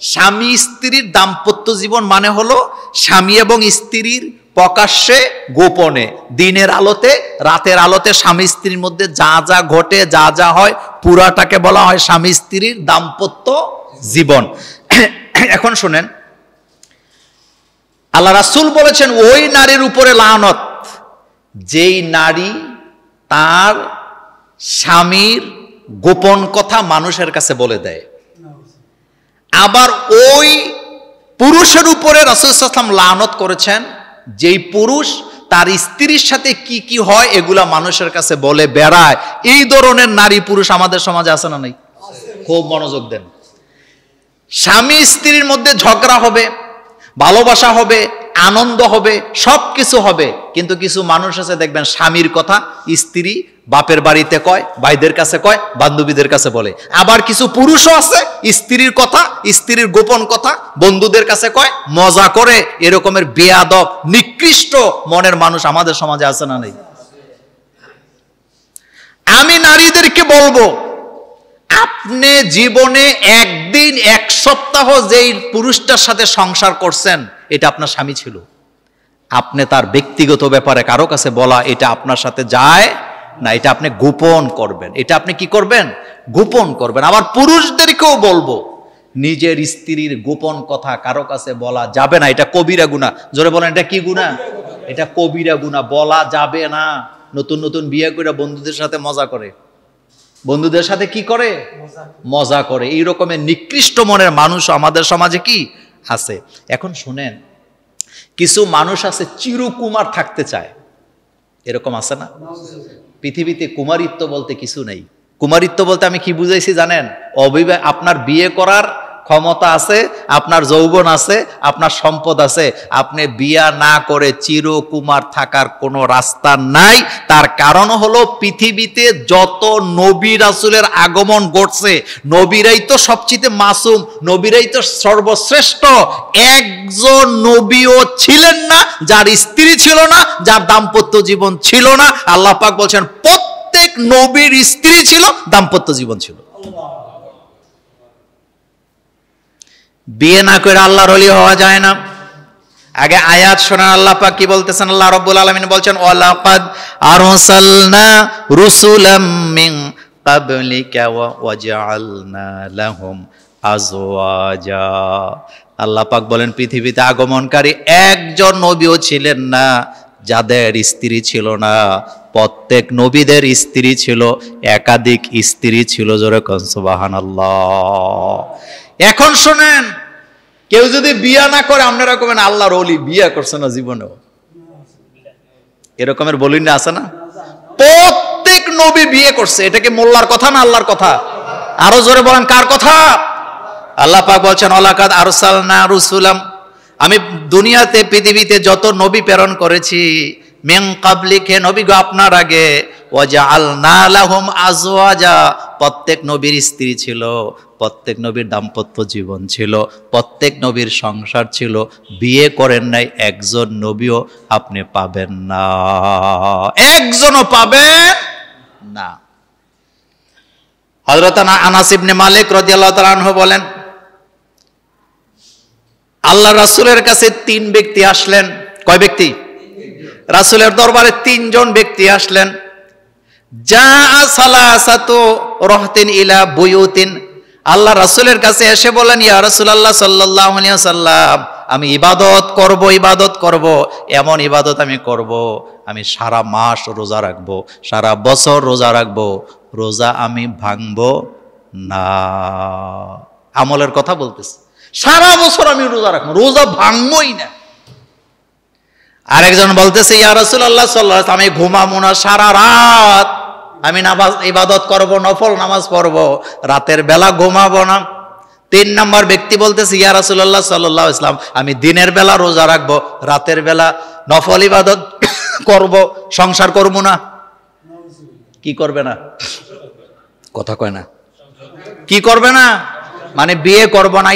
স্বামী স্ত্রীর দাম্পত্য জীবন মানে হলো স্বামী এবং স্ত্রীর প্রকাশ্যে গোপনে, দিনের আলোতে রাতের আলোতে স্বামী স্ত্রীর মধ্যে যা যা ঘটে, যা যা হয়, পুরাটাকে বলা হয় স্বামী স্ত্রীর দাম্পত্য জীবন। এখন শুনেন, আল্লাহ রাসূল বলেছেন ওই নারীর উপরে লানত যেই নারী তার স্বামীর গোপন কথা মানুষের কাছে বলে দেয়। আবার ওই পুরুষের উপরে রাসূল সাল্লাল্লাহু আলাইহি ওয়াসাল্লাম লানত করেছেন যেই পুরুষ তার স্ত্রীর সাথে কি কি হয় এগুলা মানুষের কাছে বলে বেড়ায়। এই ধরনের নারী পুরুষ আমাদের সমাজে আছে না নাই? খুব মনোযোগ দেন। স্বামী স্ত্রীর মধ্যে ঝগড়া হবে, ভালোবাসা হবে, আনন্দ হবে, সব কিছু হবে, কিন্তু কিছু মানুষ আছে দেখবেন স্বামীর কথা স্ত্রী বাপের বাড়িতে কয়, ভাইদের কাছে কয়, বান্ধবীদের কাছে বলে। আবার কিছু পুরুষও আছে স্ত্রীর কথা, স্ত্রীর গোপন কথা বন্ধুদের কাছে কয়, মজা করে। এরকমের বেয়াদব নিকৃষ্ট মনের মানুষ আমাদের সমাজে আছে না নেই? আমি নারীদেরকে বলবো, আপনি জীবনে একদিন এক সপ্তাহ যেই পুরুষটার সাথে সংসার করছেন এটা আপনার স্বামী ছিল। আপনি তার ব্যক্তিগত ব্যাপারে কারো কাছে বলা এটা আপনার সাথে যায় না, এটা আপনি গোপন করবেন। এটা আপনি কি করবেন? গোপন করবেন। আবার পুরুষদেরকেও বলবো, নিজের স্ত্রীর গোপন কথা কারো কাছে বলা যাবে না, এটা কবিরা গুনাহ। জোরে বলেন, এটা কি গুনাহ? এটা কবিরা গুনাহ, বলা যাবে না। নতুন নতুন বিয়ে করে বন্ধুদের সাথে মজা করে, বন্ধুদের সাথে কি করে? মজা করে। এই রকমের নিকৃষ্ট মনের মানুষ আমাদের সমাজে কি আছে? এখন শুনেন, কিছু মানুষ আছে চিরকুমার থাকতে চায়, এরকম আছে না? পৃথিবীতে কুমারিত্ব বলতে কিছু নেই। কুমারিত্ব বলতে আমি কি বুঝাইছি জানেন? আপনার বিয়ে করার ক্ষমতা আছে, আপনার যৌবন আছে, আপনার সম্পদ আছে, আপনি বিয়া না করে চিরকুমার থাকার কোনো রাস্তা নাই। তার কারণ হলো পৃথিবীতে যত নবী রাসূলের আগমন ঘটছে, নবীরাই তো সবচেয়ে মাসুম, নবীরাই তো সর্বশ্রেষ্ঠ। একজন নবীও ছিলেন না যার স্ত্রী ছিল না, যার দাম্পত্য জীবন ছিল না। আল্লাহ পাক বলছেন প্রত্যেক নবীর স্ত্রী ছিল, দাম্পত্য জীবন ছিল। বিয়ে না করে আল্লাহর ওলি হওয়া যায় না। আগে আয়াত শোনান, আল্লাহ পাক কি বলতেছেন? আল্লাহ রাব্বুল আলামিন বলছেন ওয়ালাকাদ আরসালনা রুসুলাম মিন ক্বাবলিকা ওয়া জাআলনা লাহুম আজওয়াজা। আল্লাহ পাক বলেন পৃথিবীতে আগমনকারী একজন নবীও ছিলেন না যাদের স্ত্রী ছিল না। প্রত্যেক নবীদের স্ত্রী ছিল, একাধিক স্ত্রী ছিল। জোরে কোন সুবহানাল্লাহ। এখন শোনেন, কেউ যদি বিয়া না করে আপনারা কবেন আল্লাহর ওলি, বিয়া করছে না জীবনেও। এরকমের বলিন না, আছে না? প্রত্যেক নবী বিয়ে করছে। এটা কি মোল্লার কথা না আল্লাহর কথা? আরো জোরে বলেন, কার কথা? আল্লাহ পাক বলছেন ওয়ালাকাদ আরসালনা রুসুলাম, আমি দুনিয়াতে পৃথিবীতে যত নবী প্রেরণ করেছি, মিন ক্বাবলিকা, নবী গো আপনার আগে, ওয়া জাআলনা লাহুম আজওয়াজা, প্রত্যেক নবীর স্ত্রী ছিল, প্রত্যেক নবীর দাম্পত্য জীবন ছিল, প্রত্যেক নবীর সংসার ছিল। বিয়ে করেন নাই একজন নবীও আপনি পাবেন না, একজনও পাবেন না। হযরত আনাস ইবনে মালিক রাদিয়াল্লাহু তাআলা আনহু বলেন, আল্লাহ রাসূলের কাছে 3 ব্যক্তি আসলেন। কয় ব্যক্তি? রাসূলের দরবারে 3 জন ব্যক্তি আসলেন। জাআ সালাসাতু রাহতিন ইলা বুয়ুতিন, আল্লাহ রাসূলের কাছে এসে বলেন, ইয়া রাসূলুল্লাহ সাল্লাল্লাহু আলাইহি ওয়াসাল্লাম, আমি ইবাদত করব, এমন ইবাদত আমি করব, আমি সারা মাস রোজা রাখবো, সারা বছর রোজা রাখবো, রোজা আমি ভাঙবো না। আমলের কথা বলতেছি, সারা বছর আমি রোজা রাখবো, রোজা ভাঙবই না। আরেকজন বলতেছে, ইয়া রাসূলুল্লাহ সাল্লাল্লাহু আলাইহি ওয়াসাল্লাম, আমি ঘুমাবো না, সারা রাত আমি নামাজ ইবাদত করব, নফল নামাজ পড়ব, রাতের বেলা ঘুমাবো না। 3 নম্বর ব্যক্তি বলতেছে, ইয়া রাসূলুল্লাহ সাল্লাল্লাহু আলাইহি ওয়াসাল্লাম, আমি দিনের বেলা রোজা রাখবো, রাতের বেলা নফল ইবাদত করব, সংসার করব না। কি করবে না? কথা কয় না। কি করবে না? মানে বিয়ে করব না,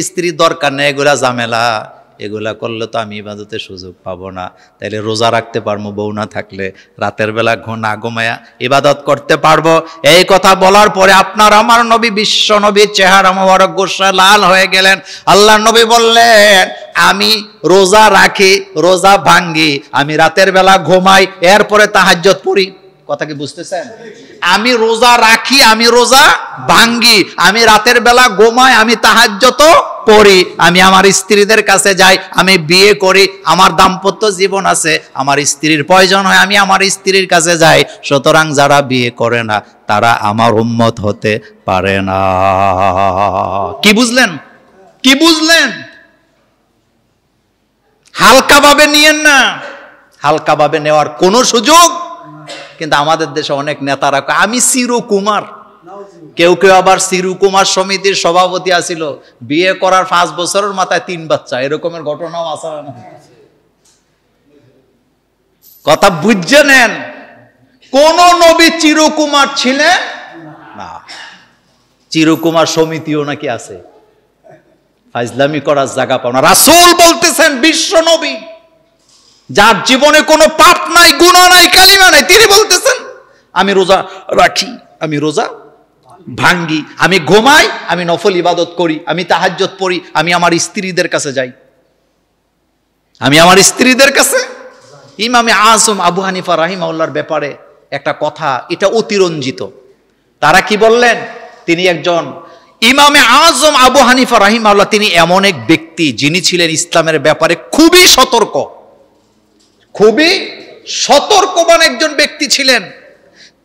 স্ত্রী দরকার নেই, এগুলা ঝামেলা, এগুলা করলে তো আমি ইবাদতের সুযোগ পাবো না, তাইলে রোজা রাখতে পারবো বউ না থাকলে, রাতের বেলা না ঘুমায়া ইবাদত করতে পারবো। এই কথা বলার পরে আপনার আমার নবী, বিশ্ব নবীর চেহারা মোবারক গোসা লাল হয়ে গেলেন। আল্লাহ নবী বললেন, আমি রোজা রাখি, রোজা ভাঙ্গি, আমি রাতের বেলা ঘুমাই, এরপরে তাহাজ্জুদ পড়ি। কথা কি বুঝতেছেন? আমি রোজা রাখি, আমি রোজা ভাঙ্গি, আমি রাতের বেলা ঘুমাই, আমি তাহাজ্জুদ পড়ি, আমি আমার স্ত্রীদের কাছে যাই, আমি বিয়ে করি, আমার দাম্পত্য জীবন আছে, আমার স্ত্রীর প্রয়োজন হয়, আমি আমার স্ত্রীর কাছে যাই। সুতরাং যারা বিয়ে করে না তারা আমার উম্মত হতে পারে না। কি বুঝলেন? কি বুঝলেন? হালকাভাবে নিয়েন না, হালকাভাবে নেওয়ার কোনো সুযোগ। কিন্তু আমাদের দেশে অনেক নেতারা আমি চিরকুমার, কেউ কেউ আবার চিরকুমার সমিতির সভাপতি আছিল, বিয়ে করার 5 বছরের মাথায় 3 বাচ্চা, এরকমের ঘটনাও আছে। কথা বুঝে নেন, কোন নবী চিরকুমার ছিলেন না। চিরকুমার সমিতিও নাকি আছে, ফাজলামি করার জায়গা পাও না। রাসূল বলতেছেন, বিশ্ব নবী যার জীবনে কোনো পাপ নাই, গুনাহ নাই, কালিমা নাই, তিনি বলতেছেন আমি রোজা রাখি, আমি রোজা ভাঙ্গি, আমি ঘুমাই, আমি নফল ইবাদত করি, আমি তাহাজ্জুদ পড়ি, আমি আমার স্ত্রীদের কাছে যাই, আমি আমার স্ত্রীদের কাছে। ইমামে আযম আবু হানিফা রাহিমাহুল্লাহর ব্যাপারে একটা কথা, এটা অতিরঞ্জিত। তারা কি বললেন? তিনি একজন ইমামে আযম আবু হানিফা রাহিমাহুল্লাহ, তিনি এমন এক ব্যক্তি যিনি ছিলেন ইসলামের ব্যাপারে খুবই সতর্ক, খুবই সতর্কবান একজন ব্যক্তি ছিলেন।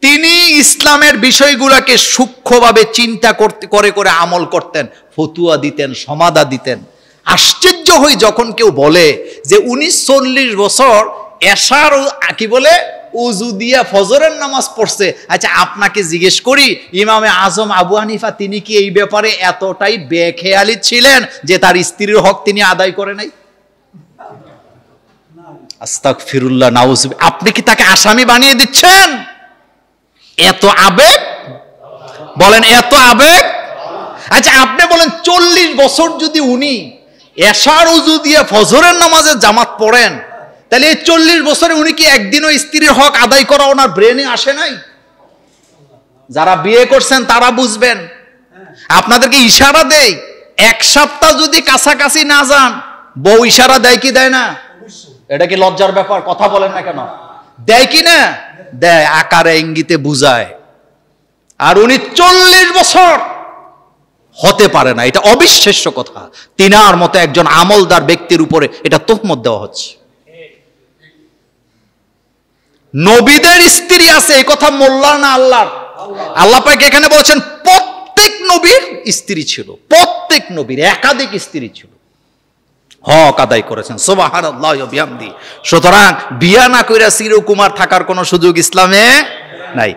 তিনি ইসলামের বিষয়গুলোকে সূক্ষ্মভাবে চিন্তা করে করে আমল করতেন, ফতুয়া দিতেন, সমাধা দিতেন। আশ্চর্য হই যখন কেউ বলে যে 39-40 বছর এশার কি বলে উজু দিয়া ফজরের নামাজ পড়ছে। আচ্ছা, আপনাকে জিজ্ঞেস করি, ইমামে আজম আবু হানিফা তিনি কি এই ব্যাপারে এতটাই বেখেয়ালি ছিলেন যে তার স্ত্রীর হক তিনি আদায় করে নাই? আস্তাগফিরুল্লাহ, নাউযুবিল্লাহ। আপনি কি তাকে আসামি বানিয়ে দিচ্ছেন? এত আবেগ, বলেন এত আবেগ। আচ্ছা, আপনি বলেন 40 বছর যদি উনি এশার উজু দিয়ে ফজরের নামাজে জামাত পড়েন, তাহলে এই 40 বছরে উনি কি একদিনও স্ত্রীর হক আদায় করা ওনার ব্রেনে আসে নাই? যারা বিয়ে করছেন তারা বুঝবেন। আপনাদেরকে ইশারা দেয়, 1 সপ্তাহ যদি কাছাকাছি না যান, বউ ইশারা দেয় কি দেয় না? এটা কি লজ্জার ব্যাপার? কথা বলেন না কেন? দেয় কি না? দেয়, আকারে ইঙ্গিতে বুঝায়। আর উনি 40 বছর হতে পারে না, এটা অবিশ্বাস্য কথা। তিনার মতো একজন আমলদার ব্যক্তির উপরে এটা তোহমত দেওয়া হচ্ছে। নবীদের স্ত্রী আছে, এই কথা মোল্লার না আল্লাহর? আল্লাহ পাক এখানে বলেছেন প্রত্যেক নবীর স্ত্রী ছিল, প্রত্যেক নবীর একাধিক স্ত্রী ছিল, হক আদায় করেছেন। সুবহানাল্লাহি ওয়া বিহামদিহি। সুতরাং বিয়া না কইরা চিরকুমার থাকার কোনো সুযোগ ইসলামে নাই।